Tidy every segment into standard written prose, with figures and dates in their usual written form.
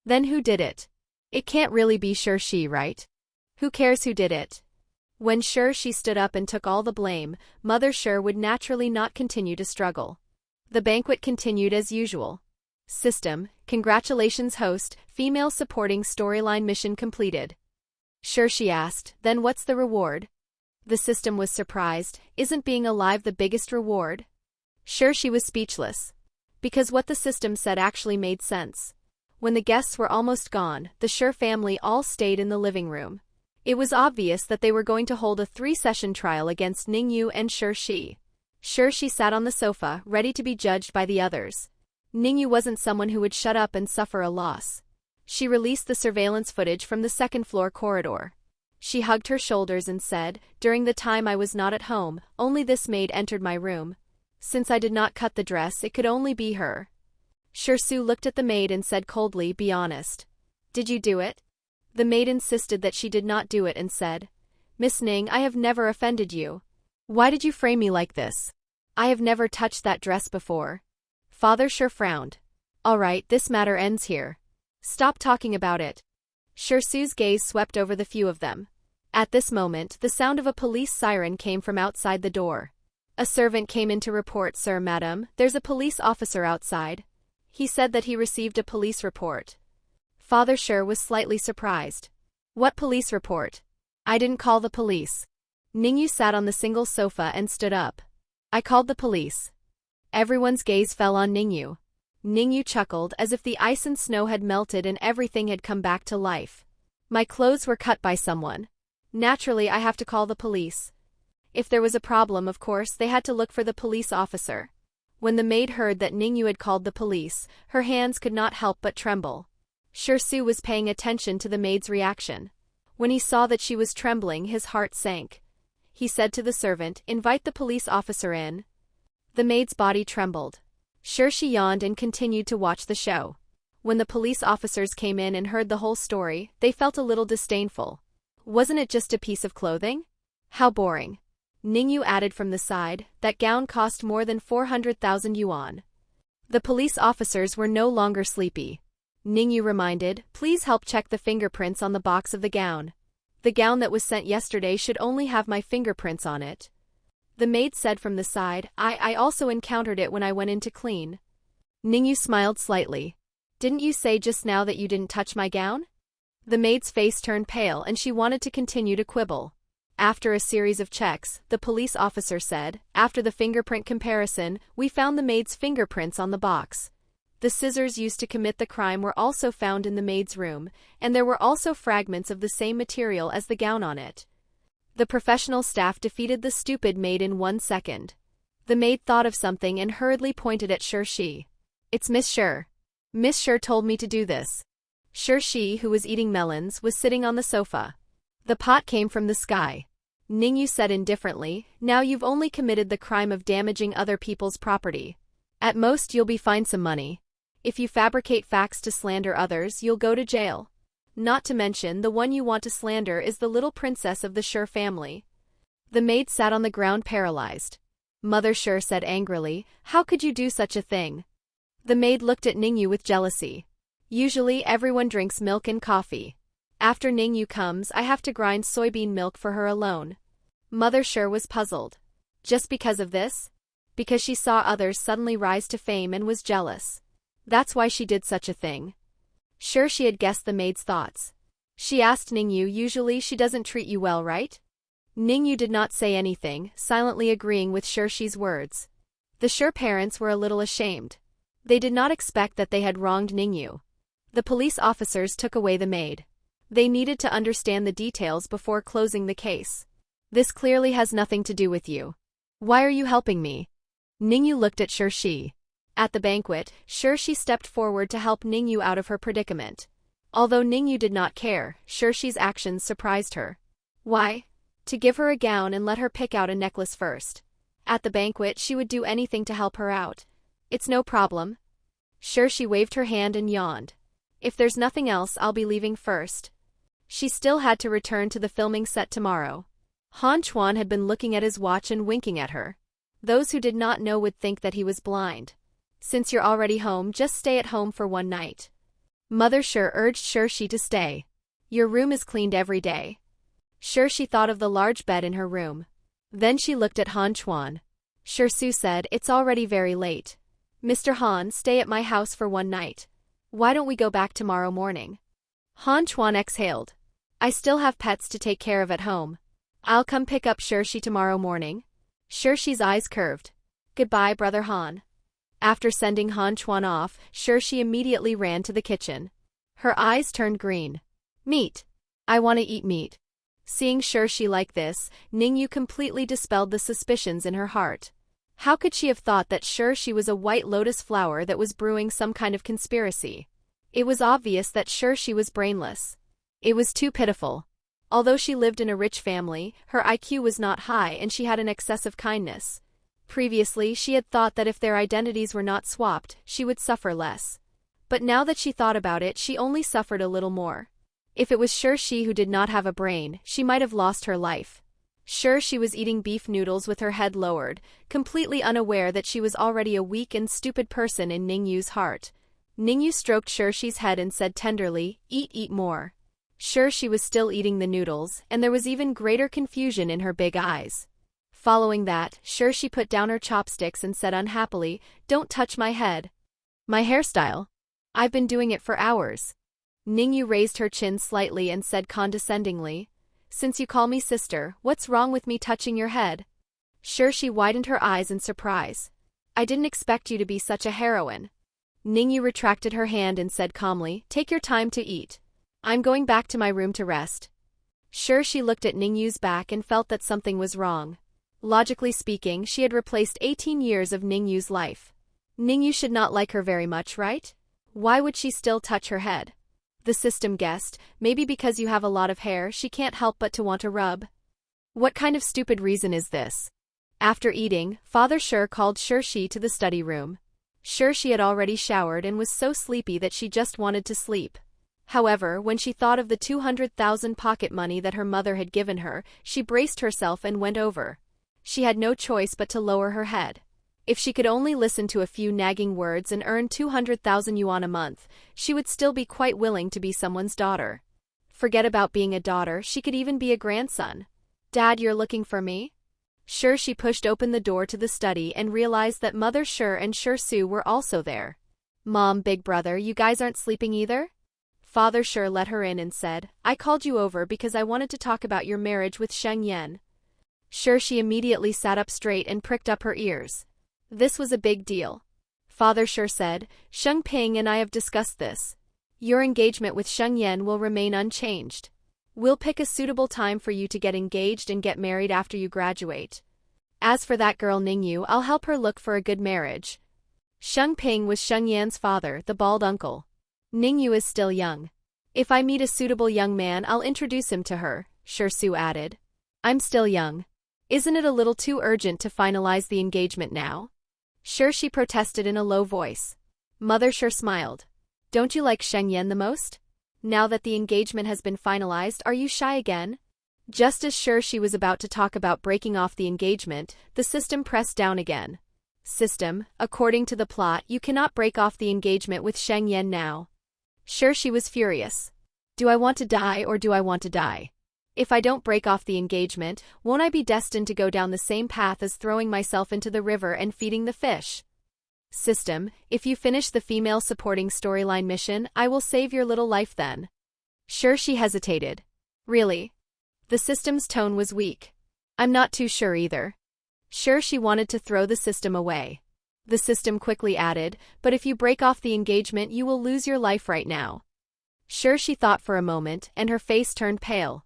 Then who did it? It can't really be Shi, right? Who cares who did it? When Shi stood up and took all the blame, Mother Shi would naturally not continue to struggle. The banquet continued as usual. System, congratulations host, female supporting storyline mission completed. Shi asked, then what's the reward? The system was surprised, isn't being alive the biggest reward? She was speechless. Because what the system said actually made sense. When the guests were almost gone, the Shi family all stayed in the living room. It was obvious that they were going to hold a 3-session trial against Ningyu and Shi. Shi sat on the sofa, ready to be judged by the others. Ningyu wasn't someone who would shut up and suffer a loss. She released the surveillance footage from the second-floor corridor. She hugged her shoulders and said, during the time I was not at home, only this maid entered my room. Since I did not cut the dress, it could only be her. Shirsu looked at the maid and said coldly, be honest. Did you do it? The maid insisted that she did not do it and said, Miss Ning, I have never offended you. Why did you frame me like this? I have never touched that dress before. Father Shi frowned. All right, this matter ends here. Stop talking about it. Shirsu's gaze swept over the few of them. At this moment, the sound of a police siren came from outside the door. A servant came in to report, Sir, madam, there's a police officer outside. He said that he received a police report. Father Shi was slightly surprised. What police report? I didn't call the police. Ningyu sat on the single sofa and stood up. I called the police. Everyone's gaze fell on Ningyu. Ningyu chuckled as if the ice and snow had melted and everything had come back to life. My clothes were cut by someone. Naturally, I have to call the police. If there was a problem, of course, they had to look for the police officer. When the maid heard that Ningyu had called the police, her hands could not help but tremble. Shirsu was paying attention to the maid's reaction. When he saw that she was trembling, his heart sank. He said to the servant, invite the police officer in. The maid's body trembled. She yawned and continued to watch the show. When the police officers came in and heard the whole story, they felt a little disdainful. Wasn't it just a piece of clothing? How boring. Ningyu added from the side, that gown cost more than 400,000 yuan. The police officers were no longer sleepy. Ningyu reminded, please help check the fingerprints on the box of the gown. The gown that was sent yesterday should only have my fingerprints on it. The maid said from the side, I also encountered it when I went in to clean. Ningyu smiled slightly. Didn't you say just now that you didn't touch my gown? The maid's face turned pale and she wanted to continue to quibble. After a series of checks, the police officer said, after the fingerprint comparison, we found the maid's fingerprints on the box. The scissors used to commit the crime were also found in the maid's room, and there were also fragments of the same material as the gown on it. The professional staff defeated the stupid maid in 1 second. The maid thought of something and hurriedly pointed at Shi. It's Miss Shi. Miss Shi told me to do this. Shi, who was eating melons, was sitting on the sofa. The pot came from the sky. Ningyu said indifferently, now you've only committed the crime of damaging other people's property. At most you'll be fined some money. If you fabricate facts to slander others, you'll go to jail. Not to mention, the one you want to slander is the little princess of the Shi family. The maid sat on the ground paralyzed. Mother Shi said angrily, how could you do such a thing? The maid looked at Ningyu with jealousy. Usually everyone drinks milk and coffee. After Ningyu comes, I have to grind soybean milk for her alone. Mother Shi was puzzled. Just because of this? Because she saw others suddenly rise to fame and was jealous. That's why she did such a thing. Sure, she had guessed the maid's thoughts. She asked Ningyu, usually she doesn't treat you well, right? Ningyu did not say anything, silently agreeing with Shi's words. The Shi parents were a little ashamed. They did not expect that they had wronged Ningyu. The police officers took away the maid. They needed to understand the details before closing the case. This clearly has nothing to do with you. Why are you helping me? Ningyu looked at Shi. At the banquet, Shi stepped forward to help Ningyu out of her predicament. Although Ningyu did not care, Shi's actions surprised her. Why? To give her a gown and let her pick out a necklace first. At the banquet, she would do anything to help her out. It's no problem. Shi waved her hand and yawned. If there's nothing else, I'll be leaving first. She still had to return to the filming set tomorrow. Han Chuan had been looking at his watch and winking at her. Those who did not know would think that he was blind. Since you're already home, just stay at home for one night. Mother Shi urged Shi to stay. Your room is cleaned every day. Shi thought of the large bed in her room. Then she looked at Han Chuan. Shi said, it's already very late. Mr. Han, stay at my house for one night. Why don't we go back tomorrow morning? Han Chuan exhaled. I still have pets to take care of at home. I'll come pick up Shi tomorrow morning. Shi's eyes curved. Goodbye, Brother Han. After sending Han Chuan off, Shi immediately ran to the kitchen. Her eyes turned green. Meat. I want to eat meat. Seeing Shi like this, Ningyu completely dispelled the suspicions in her heart. How could she have thought that Shi was a white lotus flower that was brewing some kind of conspiracy? It was obvious that Shi was brainless. It was too pitiful. Although she lived in a rich family, her IQ was not high and she had an excessive kindness. Previously, she had thought that if their identities were not swapped, she would suffer less. But now that she thought about it, she only suffered a little more. If it was Shi who did not have a brain, she might have lost her life. She was eating beef noodles with her head lowered, completely unaware that she was already a weak and stupid person in Ningyu's heart. Ningyu stroked Shi's head and said tenderly, eat more. She was still eating the noodles, and there was even greater confusion in her big eyes. Following that, she put down her chopsticks and said unhappily, don't touch my head. My hairstyle? I've been doing it for hours. Ningyu raised her chin slightly and said condescendingly, since you call me sister, what's wrong with me touching your head? She widened her eyes in surprise. I didn't expect you to be such a heroine. Ningyu retracted her hand and said calmly, take your time to eat. I'm going back to my room to rest. She looked at Ningyu's back and felt that something was wrong. Logically speaking, she had replaced 18 years of Ningyu's life. Ningyu should not like her very much, right? Why would she still touch her head? The system guessed, maybe because you have a lot of hair, she can't help but to want a rub. What kind of stupid reason is this? After eating, Father Shi called Shi to the study room. Shi had already showered and was so sleepy that she just wanted to sleep. However, when she thought of the 200,000 pocket money that her mother had given her, she braced herself and went over. She had no choice but to lower her head. If she could only listen to a few nagging words and earn 200,000 yuan a month, she would still be quite willing to be someone's daughter. Forget about being a daughter, she could even be a grandson. Dad, you're looking for me? She pushed open the door to the study and realized that Mother Shi and Su were also there. Mom, big brother, you guys aren't sleeping either? Father Shi let her in and said, I called you over because I wanted to talk about your marriage with Sheng Yan. She immediately sat up straight and pricked up her ears. This was a big deal. Father Shi said, Sheng Ping and I have discussed this. Your engagement with Sheng Yan will remain unchanged. We'll pick a suitable time for you to get engaged and get married after you graduate. As for that girl Ningyu, I'll help her look for a good marriage. Sheng Ping was Sheng Yan's father, the bald uncle. Ningyu is still young. If I meet a suitable young man, I'll introduce him to her, Su added. I'm still young. Isn't it a little too urgent to finalize the engagement now? She protested in a low voice. Mother Shi smiled. Don't you like Sheng Yan the most? Now that the engagement has been finalized, are you shy again? Just as Shi was about to talk about breaking off the engagement, the system pressed down again. System, according to the plot, you cannot break off the engagement with Sheng Yan now. Shi was furious. Do I want to die or do I want to die? If I don't break off the engagement, won't I be destined to go down the same path as throwing myself into the river and feeding the fish? System, if you finish the female supporting storyline mission, I will save your little life then. She hesitated. Really? The system's tone was weak. I'm not too sure either. She wanted to throw the system away. The system quickly added, but if you break off the engagement, you will lose your life right now. She thought for a moment, and her face turned pale.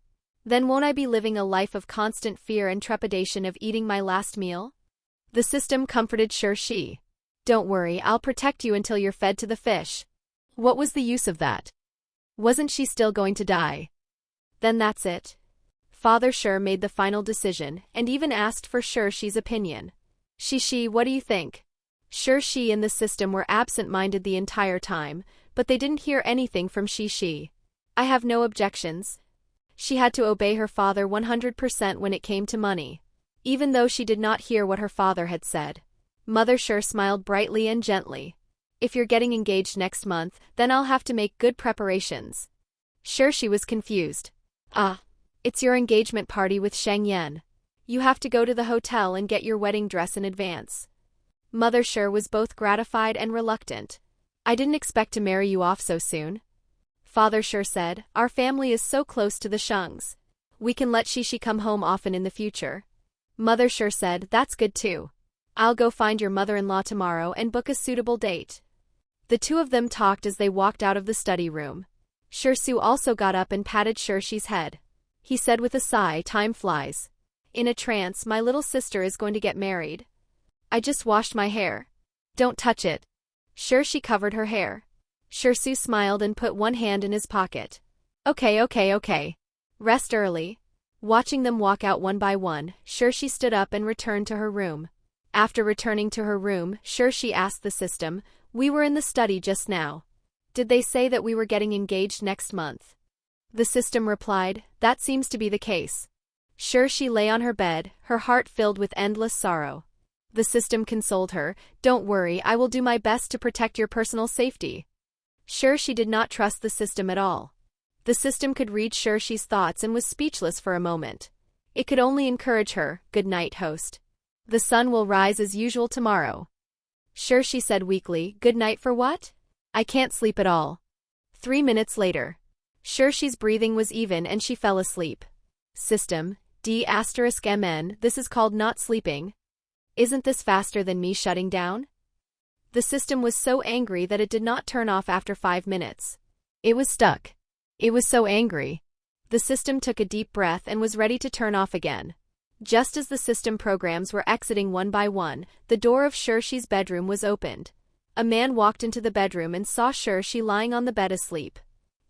Then won't I be living a life of constant fear and trepidation of eating my last meal? The system comforted Shi. Don't worry, I'll protect you until you're fed to the fish. What was the use of that? Wasn't she still going to die? Then that's it. Father Shi made the final decision, and even asked for Shi's opinion. Shi, what do you think? Shi and the system were absent-minded the entire time, but they didn't hear anything from Shi. I have no objections. She had to obey her father 100% when it came to money. Even though she did not hear what her father had said. Mother Shi smiled brightly and gently. If you're getting engaged next month, then I'll have to make good preparations. Sure, she was confused. Ah, it's your engagement party with Sheng Yan. You have to go to the hotel and get your wedding dress in advance. Mother Sure was both gratified and reluctant. I didn't expect to marry you off so soon. Father Sure said, our family is so close to the Shengs. We can let Shishi come home often in the future. Mother Sure said, that's good too. I'll go find your mother-in-law tomorrow and book a suitable date. The two of them talked as they walked out of the study room. Sure-Su also got up and patted Sure-Shi's head. He said with a sigh, time flies. In a trance, my little sister is going to get married. I just washed my hair. Don't touch it. Sure-Shi covered her hair. Sure-Su smiled and put one hand in his pocket. Okay. Rest early. Watching them walk out one by one, Sure-Shi stood up and returned to her room. After returning to her room, Sure-Shi asked the system, we were in the study just now. Did they say that we were getting engaged next month? The system replied, that seems to be the case. Sure-Shi lay on her bed, her heart filled with endless sorrow. The system consoled her, don't worry, I will do my best to protect your personal safety. Sure-Shi did not trust the system at all. The system could read Sure-Shi's thoughts and was speechless for a moment. It could only encourage her, good night, host. The sun will rise as usual tomorrow. Sure-Shi said weakly, good night for what? I can't sleep at all. 3 minutes later. Sure-Shi's breathing was even and she fell asleep. System, D*MN, this is called not sleeping. Isn't this faster than me shutting down? The system was so angry that it did not turn off after 5 minutes. It was stuck. It was so angry. The system took a deep breath and was ready to turn off again. Just as the system programs were exiting one by one, the door of Sure-Shi's bedroom was opened. A man walked into the bedroom and saw Sure-Shi lying on the bed asleep.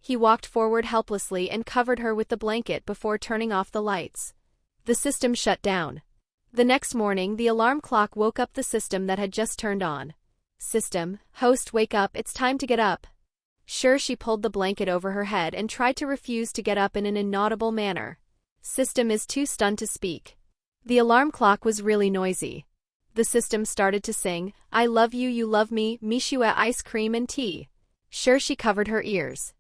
He walked forward helplessly and covered her with the blanket before turning off the lights. The system shut down. The next morning, the alarm clock woke up the system that had just turned on. System, host, wake up, it's time to get up. Sure-Shi pulled the blanket over her head and tried to refuse to get up in an inaudible manner. System is too stunned to speak. The alarm clock was really noisy. The system started to sing, I love you, you love me, Mishua ice cream and tea. Sure-Shi covered her ears.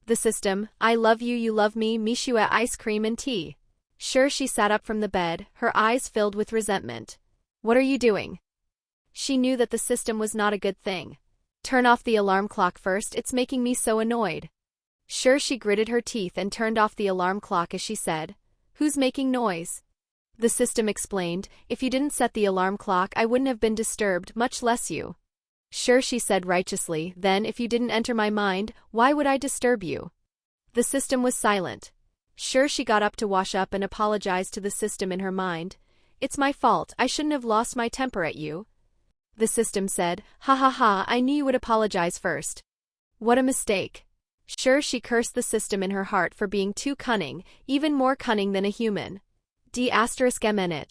The system, I love you, you love me, Mishua ice cream and tea. Sure-Shi sat up from the bed, her eyes filled with resentment. What are you doing? She knew that the system was not a good thing. Turn off the alarm clock first, it's making me so annoyed. Sure-Shi gritted her teeth and turned off the alarm clock as she said, who's making noise? The system explained, if you didn't set the alarm clock I wouldn't have been disturbed, much less you. Sure-Shi said righteously, then if you didn't enter my mind, why would I disturb you? The system was silent. Sure-Shi got up to wash up and apologized to the system in her mind. It's my fault, I shouldn't have lost my temper at you. The system said, ha ha ha, I knew you would apologize first. What a mistake. Sure-Shi cursed the system in her heart for being too cunning, even more cunning than a human. D*MN.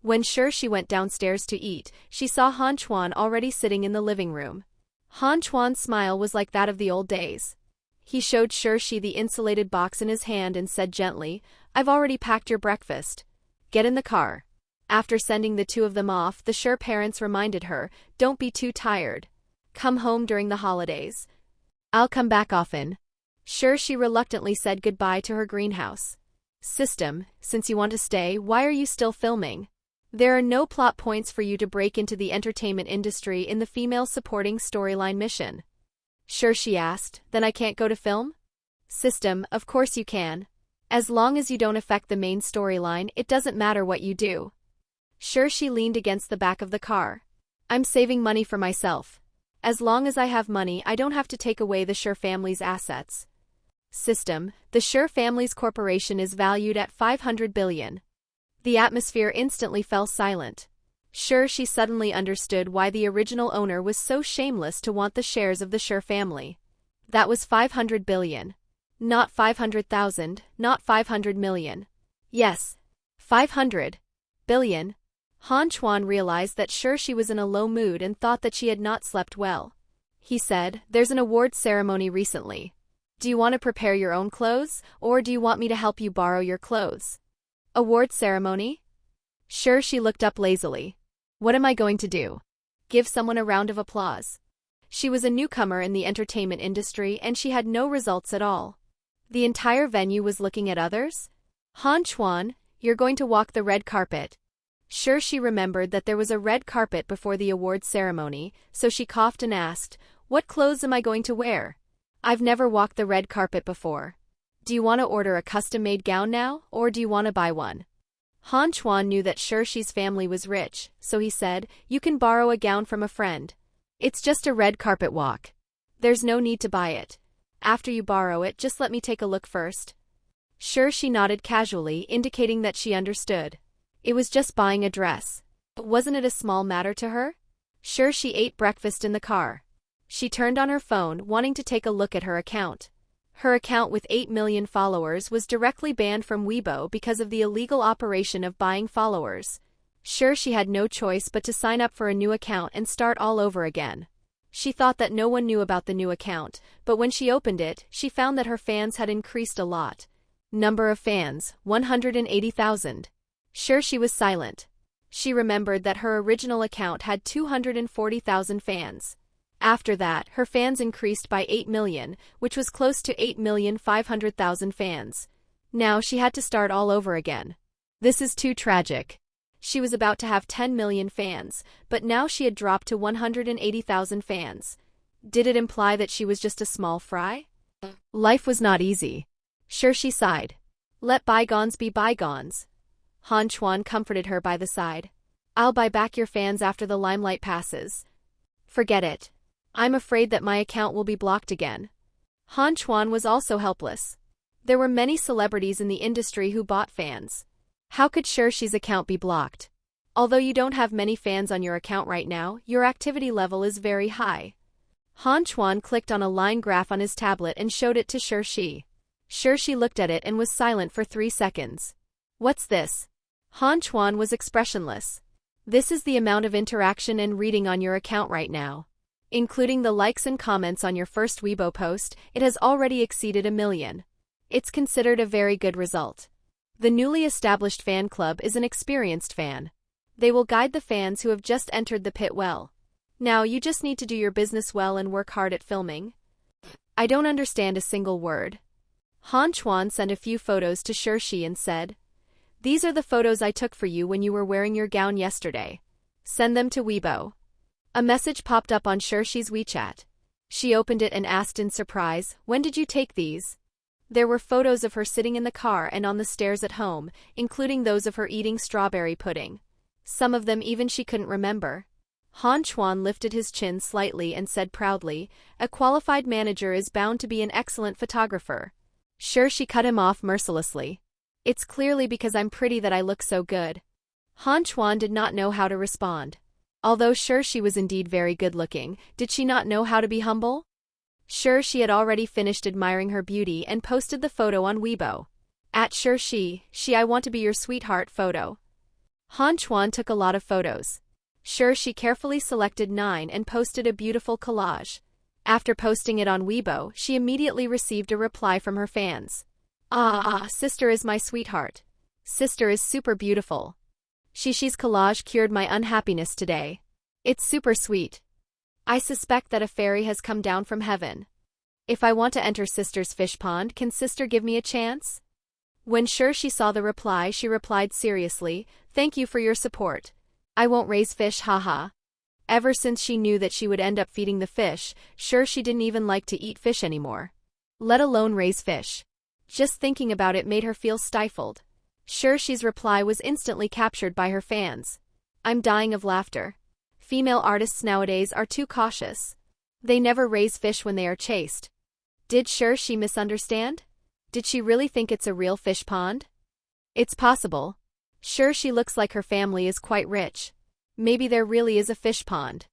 When Sure-Shi went downstairs to eat, she saw Han Chuan already sitting in the living room. Han Chuan's smile was like that of the old days. He showed Sure-Shi the insulated box in his hand and said gently, I've already packed your breakfast. Get in the car. After sending the two of them off, the Sure parents reminded her, don't be too tired. Come home during the holidays. I'll come back often. Sure-Shi reluctantly said goodbye to her greenhouse. System, since you want to stay, why are you still filming? There are no plot points for you to break into the entertainment industry in the female supporting storyline mission. Sure-Shi asked, then I can't go to film? System, of course you can. As long as you don't affect the main storyline, it doesn't matter what you do. Sure-Shi leaned against the back of the car. I'm saving money for myself. As long as I have money, I don't have to take away the Sure family's assets. System, the Sure family's corporation is valued at 500 billion. The atmosphere instantly fell silent. Sure-Shi suddenly understood why the original owner was so shameless to want the shares of the Sure family. That was 500 billion. Not 500,000, not 500 million. Yes. 500 billion. Han Chuan realized that Sure-Shi was in a low mood and thought that she had not slept well. He said, there's an award ceremony recently. Do you want to prepare your own clothes, or do you want me to help you borrow your clothes? Award ceremony? Sure-Shi looked up lazily. What am I going to do? Give someone a round of applause. She was a newcomer in the entertainment industry and she had no results at all. The entire venue was looking at others? Han Chuan, you're going to walk the red carpet. Sure, she remembered that there was a red carpet before the awards ceremony, so she coughed and asked, "What clothes am I going to wear? I've never walked the red carpet before. Do you want to order a custom-made gown now, or do you want to buy one?" Han Chuan knew that Shirshi's family was rich, so he said, "You can borrow a gown from a friend. It's just a red carpet walk. There's no need to buy it. After you borrow it, just let me take a look first." Shirshi nodded casually, indicating that she understood. It was just buying a dress. Wasn't it a small matter to her? Shirshi ate breakfast in the car. She turned on her phone, wanting to take a look at her account. Her account with 8 million followers was directly banned from Weibo because of the illegal operation of buying followers. Shirshi had no choice but to sign up for a new account and start all over again. She thought that no one knew about the new account, but when she opened it, she found that her fans had increased a lot. Number of fans, 180,000. Shirshi was silent. She remembered that her original account had 240,000 fans. After that, her fans increased by 8 million, which was close to 8,500,000 fans. Now she had to start all over again. This is too tragic. She was about to have 10 million fans, but now she had dropped to 180,000 fans. Did it imply that she was just a small fry? Life was not easy. Shirshi sighed. Let bygones be bygones. Han Chuan comforted her by the side. I'll buy back your fans after the limelight passes. Forget it. I'm afraid that my account will be blocked again. Han Chuan was also helpless. There were many celebrities in the industry who bought fans. How could Shirshi's account be blocked? Although you don't have many fans on your account right now, your activity level is very high. Han Chuan clicked on a line graph on his tablet and showed it to Shirshi. Shirshi looked at it and was silent for 3 seconds. What's this? Han Chuan was expressionless. This is the amount of interaction and reading on your account right now. Including the likes and comments on your first Weibo post, it has already exceeded 1 million. It's considered a very good result. The newly established fan club is an experienced fan. They will guide the fans who have just entered the pit well. Now you just need to do your business well and work hard at filming. I don't understand a single word. Han Chuan sent a few photos to Shirshi and said, "These are the photos I took for you when you were wearing your gown yesterday. Send them to Weibo." A message popped up on Shirshi's WeChat. She opened it and asked in surprise, "When did you take these?" There were photos of her sitting in the car and on the stairs at home, including those of her eating strawberry pudding. Some of them even she couldn't remember. Han Chuan lifted his chin slightly and said proudly, "A qualified manager is bound to be an excellent photographer." Shirshi cut him off mercilessly. "It's clearly because I'm pretty that I look so good." Han Chuan did not know how to respond. Although Shirshi was indeed very good-looking, did she not know how to be humble? Sure, she had already finished admiring her beauty and posted the photo on Weibo. At Shirshi, I want to be your sweetheart photo. Han Chuan took a lot of photos. She carefully selected 9 and posted a beautiful collage. After posting it on Weibo, she immediately received a reply from her fans. Sister is my sweetheart. Sister is super beautiful. Shishi's collage cured my unhappiness today. It's super sweet. I suspect that a fairy has come down from heaven. If I want to enter sister's fish pond, can sister give me a chance? When she saw the reply, she replied seriously, "Thank you for your support. I won't raise fish, haha." Ever since she knew that she would end up feeding the fish, she didn't even like to eat fish anymore. Let alone raise fish. Just thinking about it made her feel stifled. Shirshi's reply was instantly captured by her fans. I'm dying of laughter. Female artists nowadays are too cautious. They never raise fish when they are chased. Did Shirshi misunderstand? Did she really think it's a real fish pond? It's possible. Shirshi looks like her family is quite rich. Maybe there really is a fish pond.